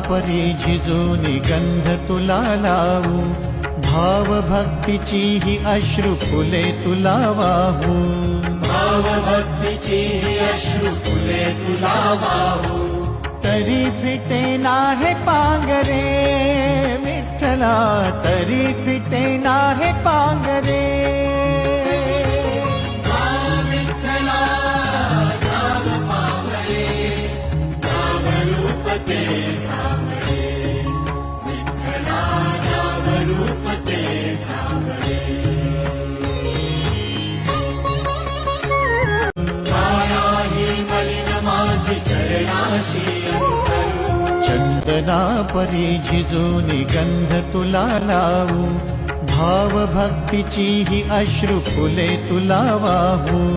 परी झिजूनी गंध तुला लावू, भाव भक्तीची ही अश्रु फुले तुला वाहू, भाव भक्तीची ही अश्रु फुले तुला वाहू. तरी फिटे नाहे पांगरे विठ्ठला, तरी फिटे नाहे पांगरे. विठ्ठला नाम पावरे, नाम रूप ते सांगळे. विठ्ठला नाम रूप ते सांगळे. माया ही मलिन माझी चरणाशी चंदना परी झिजूनी गंध तुला लावू, भाव भक्तीची ही अश्रु फुले तुला वाहू.